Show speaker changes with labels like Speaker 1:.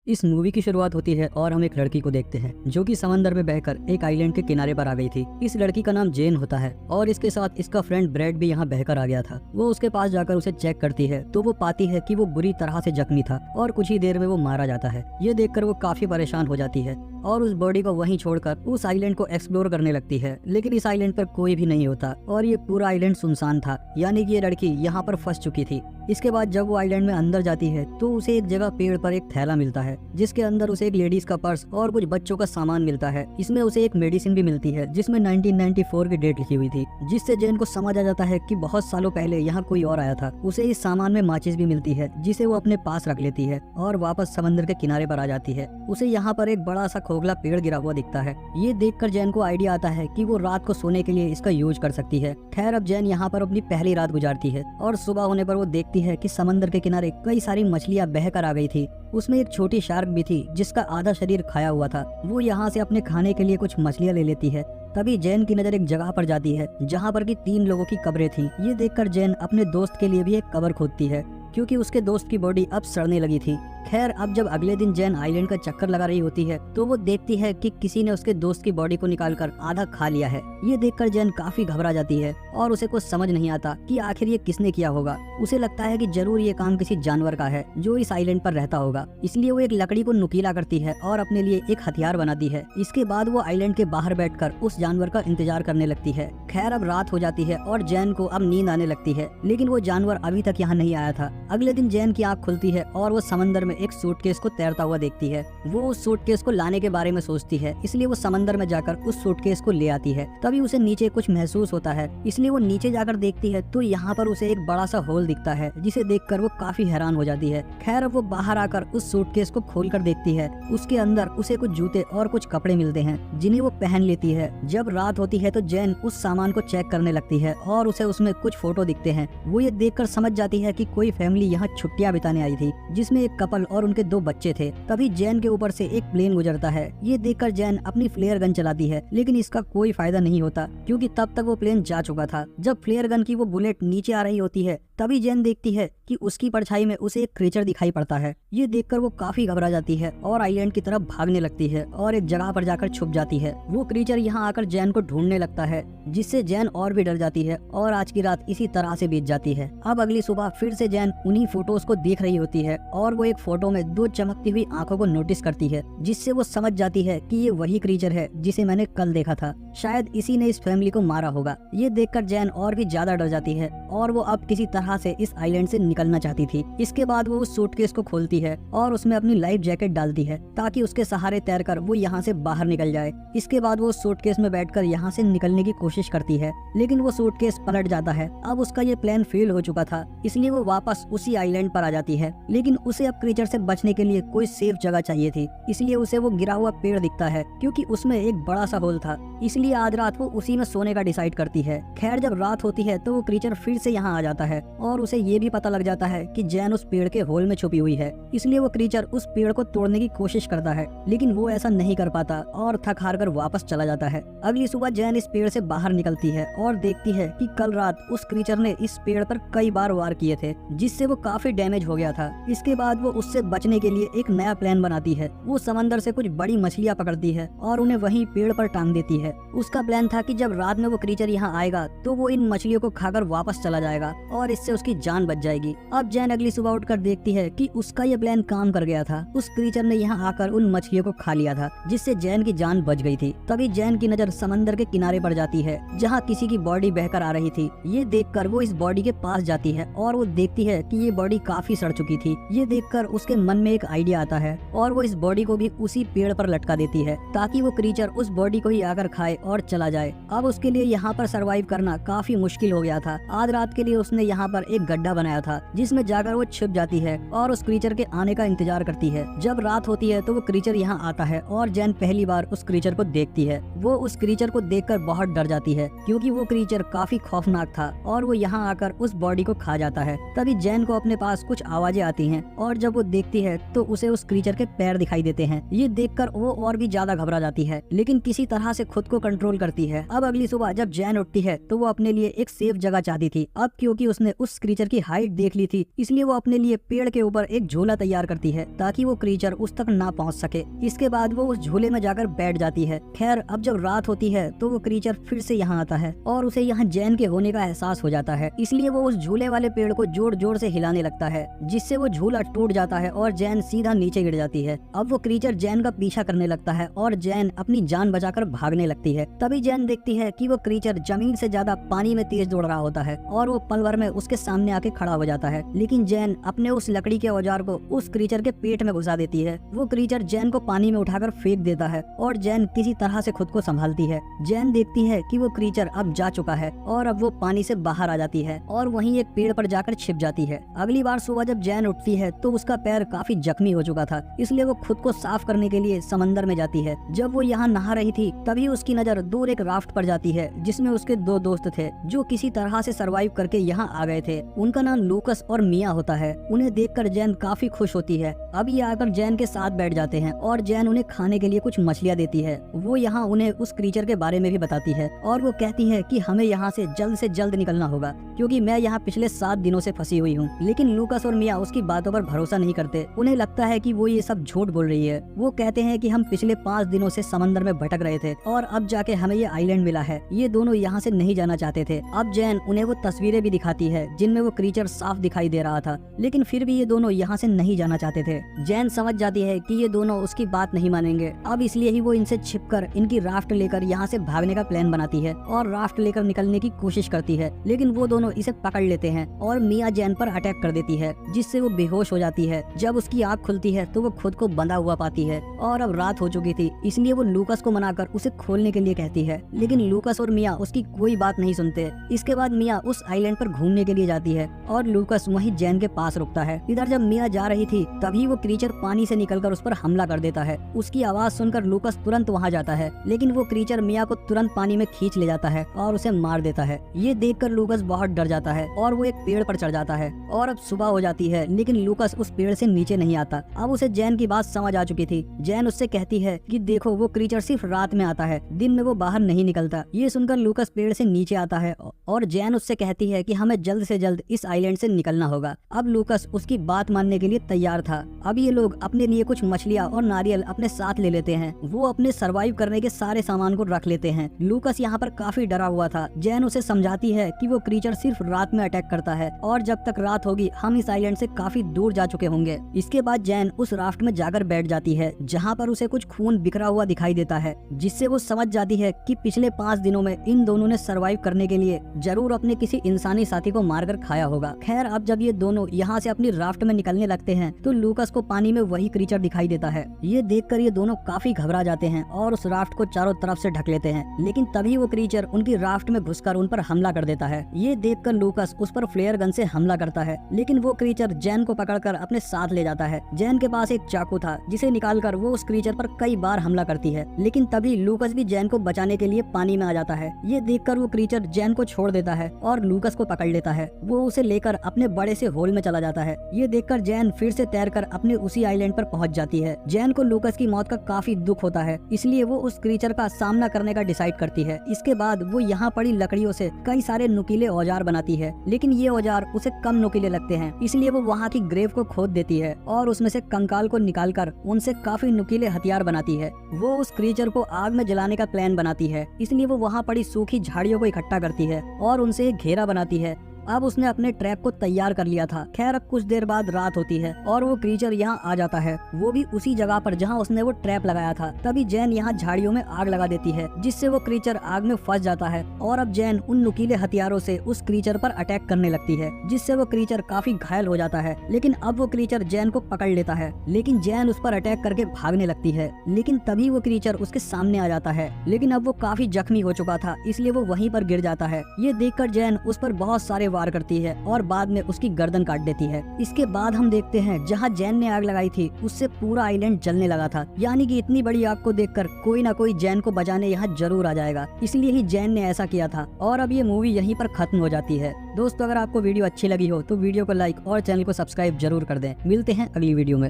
Speaker 1: इस मूवी की शुरुआत होती है और हम एक लड़की को देखते हैं जो कि समंदर में बहकर एक आइलैंड के किनारे पर आ गई थी। इस लड़की का नाम जेन होता है और इसके साथ इसका फ्रेंड ब्रैड भी यहाँ बहकर आ गया था। वो उसके पास जाकर उसे चेक करती है तो वो पाती है कि वो बुरी तरह से जख्मी था और कुछ ही देर में वो मारा जाता है। ये देखकर वो काफी परेशान हो जाती है और उस बॉडी को वहीं छोड़कर उस आइलैंड को एक्सप्लोर करने लगती है। लेकिन इस आइलैंड पर कोई भी नहीं होता और ये पूरा आइलैंड सुनसान था, यानी कि ये लड़की यहाँ पर फंस चुकी थी। इसके बाद जब वो आइलैंड में अंदर जाती है तो उसे एक जगह पेड़ पर एक थैला मिलता है जिसके अंदर उसे एक लेडीज का पर्स और कुछ बच्चों का सामान मिलता है। इसमें उसे एक मेडिसिन भी मिलती है जिसमें 1994 की डेट लिखी हुई थी, जिससे जेन को समझ आ जाता है कि बहुत सालों पहले यहाँ कोई और आया था। उसे इस सामान में माचिस भी मिलती है जिसे वो अपने पास रख लेती है और वापस समंदर के किनारे पर आ जाती है। उसे यहाँ पर एक बड़ा सा खोखला पेड़ गिरा हुआ दिखता है। ये देखकर जैन को आइडिया आता है कि वो रात को सोने के लिए इसका यूज कर सकती है। खैर अब जैन यहाँ पर अपनी पहली रात गुजारती है और सुबह होने पर वो देखती है कि समंदर के किनारे कई सारी मछलियाँ बहकर आ गई थी। उसमें एक छोटी शार्क भी थी जिसका आधा शरीर खाया हुआ था। वो यहाँ से अपने खाने के लिए कुछ मछलियाँ ले लेती है। तभी जैन की नजर एक जगह पर जाती है जहाँ पर की 3 लोगों की कब्रें थी। ये देखकर जैन अपने दोस्त के लिए भी एक कब्र खोदती है क्योंकि उसके दोस्त की बॉडी अब सड़ने लगी थी। खैर अब जब अगले दिन जैन आइलैंड का चक्कर लगा रही होती है तो वो देखती है कि किसी ने उसके दोस्त की बॉडी को निकालकर आधा खा लिया है। ये देखकर जैन काफी घबरा जाती है और उसे कुछ समझ नहीं आता कि आखिर ये किसने किया होगा। उसे लगता है कि जरूर ये काम किसी जानवर का है जो इस आइलैंड पर रहता होगा, इसलिए वो एक लकड़ी को नुकीला करती है और अपने लिए एक हथियार बनाती है। इसके बाद वो आइलैंड के बाहर बैठकर उस जानवर का इंतजार करने लगती है। खैर अब रात हो जाती है और जैन को अब नींद आने लगती है, लेकिन वो जानवर अभी तक यहाँ नहीं आया था। अगले दिन जैन की आँख खुलती है और वो समंदर में एक सूटकेस को तैरता हुआ देखती है। वो उस सूटकेस को लाने के बारे में सोचती है, इसलिए वो समंदर में जाकर उस सूटकेस को ले आती है। तभी उसे नीचे कुछ महसूस होता है, इसलिए वो नीचे जाकर देखती है तो यहाँ पर उसे एक बड़ा सा होल दिखता है जिसे देखकर वो काफी हैरान हो जाती है। खैर अब वो बाहर आकर उस सूटकेस को खोल कर देखती है। उसके अंदर उसे कुछ जूते और कुछ कपड़े मिलते हैं जिन्हें वो पहन लेती है। जब रात होती है तो जैन उस सामान को चेक करने लगती है और उसे उसमें कुछ फोटो दिखते हैं। वो ये देखकर समझ जाती है कि कोई फैमिली यहाँ छुट्टियां बिताने आई थी जिसमें एक कपल और उनके 2 बच्चे थे। तभी जैन के ऊपर से एक प्लेन गुजरता है। ये देखकर जैन अपनी फ्लेयर गन चलाती है, लेकिन इसका कोई फायदा नहीं होता क्योंकि तब तक वो प्लेन जा चुका था। जब फ्लेयर गन की वो बुलेट नीचे आ रही होती है तभी जैन देखती है कि उसकी परछाई में उसे एक क्रीचर दिखाई पड़ता है। ये देखकर वो काफी घबरा जाती है और आइलैंड की तरफ भागने लगती है और एक जगह पर जाकर छुप जाती है। वो क्रीचर यहाँ आकर जैन को ढूंढने लगता है जिससे जैन और भी डर जाती है और आज की रात इसी तरह से बीत जाती है। अब अगली सुबह फिर से जैन उन्हीं फोटोज को देख रही होती है और वो एक फोटो में 2 चमकती हुई आंखों को नोटिस करती है जिससे वो समझ जाती है कि ये वही क्रीचर है जिसे मैंने कल देखा था। शायद इसी ने इस फैमिली को मारा होगा। ये देखकर जैन और भी ज्यादा डर जाती है और वो अब किसी तरह से इस आइलैंड से निकलना चाहती थी। इसके बाद वो उस सूटकेस को खोलती है और उसमें अपनी लाइफ जैकेट डालती है ताकि उसके सहारे तैरकर वो यहाँ से बाहर निकल जाए। इसके बाद वो सूटकेस में बैठकर यहाँ से निकलने की कोशिश करती है, लेकिन वो सूटकेस पलट जाता है। अब उसका ये प्लान फेल हो चुका था, इसलिए वो वापस उसी आइलैंड पर आ जाती है। लेकिन उसे अब क्रीचर से बचने के लिए कोई सेफ जगह चाहिए थी, इसलिए उसे वो गिरा हुआ पेड़ दिखता है क्योंकि उसमें एक बड़ा सा होल था। इसलिए आज रात वो उसी में सोने का डिसाइड करती है। खैर जब रात होती है तो वो क्रीचर फिर से यहाँ आ जाता है और उसे ये भी पता लग जाता है कि जैन उस पेड़ के होल में छुपी हुई है। इसलिए वो क्रीचर उस पेड़ को तोड़ने की कोशिश करता है, लेकिन वो ऐसा नहीं कर पाता और थक हार कर वापस चला जाता है। अगली सुबह जैन इस पेड़ से बाहर निकलती है और देखती है कि कल रात उस क्रीचर ने इस पेड़ पर कई बार वार किए थे जिससे वो काफी डैमेज हो गया था। इसके बाद वो उससे बचने के लिए एक नया प्लान बनाती है। वो समंदर से कुछ बड़ी मछलियाँ पकड़ती है और उन्हें वहीं पेड़ पर टांग देती है। उसका प्लान था कि जब रात में वो क्रीचर यहाँ आएगा तो वो इन मछलियों को खाकर वापस चला जाएगा और इससे उसकी जान बच जाएगी। अब जैन अगली सुबह उठकर देखती है कि उसका ये प्लान काम कर गया था। उस क्रीचर ने यहाँ आकर उन मछलियों को खा लिया था जिससे जैन की जान बच गई थी। तभी जैन की नजर समंदर के किनारे पर जाती है जहाँ किसी की बॉडी बहकर आ रही थी। ये देखकर वो इस बॉडी के पास जाती है और वो देखती है कि ये बॉडी काफी सड़ चुकी थी। ये देखकर उसके मन में एक आइडिया आता है और वो इस बॉडी को भी उसी पेड़ पर लटका देती है ताकि वो क्रीचर उस बॉडी को ही आकर खाए और चला जाए। अब उसके लिए यहाँ पर सरवाइव करना काफी मुश्किल हो गया था। आज रात के लिए उसने यहाँ पर एक गड्ढा बनाया था जिसमें जाकर वो छिप जाती है और उस क्रीचर के आने का इंतजार करती है। जब रात होती है तो वो क्रीचर यहाँ आता है और जैन पहली बार उस क्रीचर को देखती है। वो उस क्रीचर को देखकर बहुत डर जाती है क्योंकि वो क्रीचर काफी खौफनाक था और वो यहाँ आकर उस बॉडी को खा जाता है। तभी जैन को अपने पास कुछ आवाजें आती हैं और जब वो देखती है तो उसे उस क्रीचर के पैर दिखाई देते हैं। ये देखकर वो और भी ज्यादा घबरा जाती है, लेकिन किसी तरह से खुद खुद को कंट्रोल करती है। अब अगली सुबह जब जैन उठती है तो वो अपने लिए एक सेफ जगह चाहती थी। अब क्योंकि उसने उस क्रीचर की हाइट देख ली थी, इसलिए वो अपने लिए पेड़ के ऊपर एक झूला तैयार करती है ताकि वो क्रीचर उस तक ना पहुंच सके। इसके बाद वो उस झूले में जाकर बैठ जाती है। खैर अब जब रात होती है तो वो क्रीचर फिर से यहाँ आता है और उसे यहाँ जैन के होने का एहसास हो जाता है, इसलिए वो उस झूले वाले पेड़ को जोर जोर से हिलाने लगता है, जिससे वो झूला टूट जाता है और जैन सीधा नीचे गिर जाती है। अब वो क्रीचर जैन का पीछा करने लगता है और जैन अपनी जान बचाकर भागने लगती है। तभी जैन देखती है कि वो क्रीचर जमीन से ज्यादा पानी में तेज दौड़ रहा होता है और वो पल भर में उसके सामने आके खड़ा हो जाता है। लेकिन जैन अपने उस लकड़ी के औजार को उस क्रीचर के पेट में घुसा देती है। वो क्रीचर जैन को पानी में उठाकर फेंक देता है और जैन किसी तरह से खुद को संभालती है। जैन देखती है कि वो क्रीचर अब जा चुका है और अब वो पानी से बाहर आ जाती है और वहीं एक पेड़ पर जाकर छिप जाती है। अगली बार सुबह जब जैन उठती है तो उसका पैर काफी जख्मी हो चुका था, इसलिए वो खुद को साफ करने के लिए समंदर में जाती है। जब वो यहाँ नहा रही थी तभी उसकी नजर दूर एक राफ्ट पर जाती है जिसमें उसके दो दोस्त थे जो किसी तरह से सरवाइव करके यहाँ आ गए थे। उनका नाम लूकस और मिया होता है। उन्हें देखकर जैन काफी खुश होती है। अब ये आकर जैन के साथ बैठ जाते हैं और जैन उन्हें खाने के लिए कुछ मछलियाँ देती है। वो यहाँ उन्हें उस क्रीचर के बारे में भी बताती है और वो कहती है कि हमें यहाँ से जल्द निकलना होगा क्योंकि मैं यहाँ पिछले 7 दिनों से फंसी हुई हूँ। लेकिन लूकस और मिया उसकी बातों पर भरोसा नहीं करते। उन्हें लगता है कि वो ये सब झूठ बोल रही है। वो कहते हैं कि हम पिछले 5 दिनों से समंदर में भटक रहे थे और अब जाके हमें ये आइलैंड मिला है। ये दोनों यहाँ से नहीं जाना चाहते थे। अब जैन उन्हें वो तस्वीरें भी दिखाती है जिनमें वो क्रीचर साफ दिखाई दे रहा था, लेकिन फिर भी ये दोनों यहाँ से नहीं जाना चाहते थे। जैन समझ जाती है कि ये दोनों उसकी बात नहीं मानेंगे। अब इसलिए ही वो इनसे छिपकर इनकी राफ्ट लेकर यहाँ से भागने का प्लान बनाती है और राफ्ट लेकर निकलने की कोशिश करती है, लेकिन वो दोनों इसे पकड़ लेते हैं और मिया जैन पर अटैक कर देती है जिससे वो बेहोश हो जाती है। जब उसकी आँख खुलती है तो वो खुद को बंधा हुआ पाती है और अब रात हो चुकी थी, इसलिए वो लूकस को मनाकर उसे खोलने के लिए कहती है, लेकिन लूकस और मिया उसकी कोई बात नहीं सुनते। इसके बाद मिया उस आइलैंड पर घूमने के लिए जाती है और लूकस वहीं जैन के पास रुकता है। इधर जब मिया जा रही थी तभी वो क्रीचर पानी से निकलकर उस पर हमला कर देता है। उसकी आवाज सुनकर लूकस तुरंत वहाँ जाता है, लेकिन वो क्रीचर मिया को तुरंत पानी में खींच ले जाता है और उसे मार देता है। ये देखकर लूकस बहुत डर जाता है और वो एक पेड़ पर चढ़ जाता है और अब सुबह हो जाती है, लेकिन लूकस उस पेड़ से नीचे नहीं आता। अब उसे जैन की बात समझ आ चुकी थी। जैन उससे कहती है कि देखो वो क्रीचर सिर्फ रात में आता है, दिन में वो बाहर नहीं निकलता। ये सुनकर लूकस पेड़ से नीचे आता है और जैन उससे कहती है कि हमें जल्द से जल्द इस आइलैंड से निकलना होगा। अब लूकस उसकी बात मानने के लिए तैयार था। अब ये लोग अपने लिए कुछ मछलियाँ और नारियल अपने साथ ले लेते हैं। वो अपने सरवाइव करने के सारे सामान को रख लेते हैं। लूकस यहाँ पर काफी डरा हुआ था। जैन उसे समझाती है कि वो क्रीचर सिर्फ रात में अटैक करता है और जब तक रात होगी हम इस आइलैंड से काफी दूर जा चुके होंगे। इसके बाद जैन उस राफ्ट में जाकर बैठ जाती है जहाँ पर उसे कुछ खून बिखरा हुआ दिखाई देता है, जिससे वो समझ जाती है कि पिछले 5 दिनों में इन दोनों ने सरवाइव करने के लिए जरूर अपने किसी इंसानी साथी को मारकर खाया होगा। खैर अब जब ये दोनों यहाँ से अपनी राफ्ट में निकलने लगते हैं तो लूकस को पानी में वही क्रीचर दिखाई देता है। ये देखकर ये दोनों काफी घबरा जाते हैं और उस राफ्ट को चारों तरफ से ढक लेते हैं, लेकिन तभी वो क्रीचर उनकी राफ्ट में घुसकर उन पर हमला कर देता है। ये देखकर लूकस उस पर फ्लेयर गन से हमला करता है, लेकिन वो क्रीचर जैन को पकड़कर अपने साथ ले जाता है। जैन के पास एक चाकू था जिसे निकालकर वो उस क्रीचर पर कई बार हमला करती है, लेकिन तभी लूकस भी जैन को बचाने के लिए पानी में आ जाता है। ये देखकर वो क्रीचर जैन को छोड़ देता है और लूकस को पकड़ लेता है। वो उसे लेकर अपने बड़े से होल में चला जाता है। ये देखकर जैन फिर से तैरकर अपने उसी आइलैंड पर पहुंच जाती है। जैन को लूकस की मौत का काफी दुख होता है, इसलिए वो उस क्रीचर का सामना करने का डिसाइड करती है। इसके बाद वो यहाँ पड़ी लकड़ियों से कई सारे नुकीले औजार बनाती है, लेकिन ये औजार उसे कम नुकीले लगते हैं, इसलिए वो वहाँ की ग्रेव को खोद देती है और उसमें से कंकाल को निकालकर उनसे काफी नुकीले हथियार बनाती है। वो उस क्रीचर को आग में जलाने का प्लान बनाती है, इसलिए वो वहाँ पड़ी सूखी झाड़ियों को इकट्ठा करती है और उनसे एक घेरा बनाती है। अब उसने अपने ट्रैप को तैयार कर लिया था। खैर अब कुछ देर बाद रात होती है और वो क्रीचर यहाँ आ जाता है, वो भी उसी जगह पर जहाँ उसने वो ट्रैप लगाया था। तभी जैन यहाँ झाड़ियों में आग लगा देती है, जिससे वो क्रीचर आग में फंस जाता है और अब जैन उन नुकीले हथियारों से उस क्रीचर पर अटैक करने लगती है, जिससे वो क्रीचर काफी घायल हो जाता है। लेकिन अब वो क्रीचर जैन को पकड़ लेता है, लेकिन जैन उस पर अटैक करके भागने लगती है, लेकिन तभी वो क्रीचर उसके सामने आ जाता है। लेकिन अब वो काफी जख्मी हो चुका था, इसलिए वो वहीं पर गिर जाता है। ये देखकर जैन उस पर बहुत सारे वार करती है और बाद में उसकी गर्दन काट देती है। इसके बाद हम देखते हैं जहाँ जैन ने आग लगाई थी उससे पूरा आइलैंड जलने लगा था, यानी कि इतनी बड़ी आग को देखकर कोई ना कोई जैन को बचाने यहाँ जरूर आ जाएगा, इसलिए ही जैन ने ऐसा किया था। और अब ये मूवी यहीं पर खत्म हो जाती है। दोस्तों अगर आपको वीडियो अच्छी लगी हो तो वीडियो को लाइक और चैनल को सब्सक्राइब जरूर कर दें। मिलते हैं अगली वीडियो में।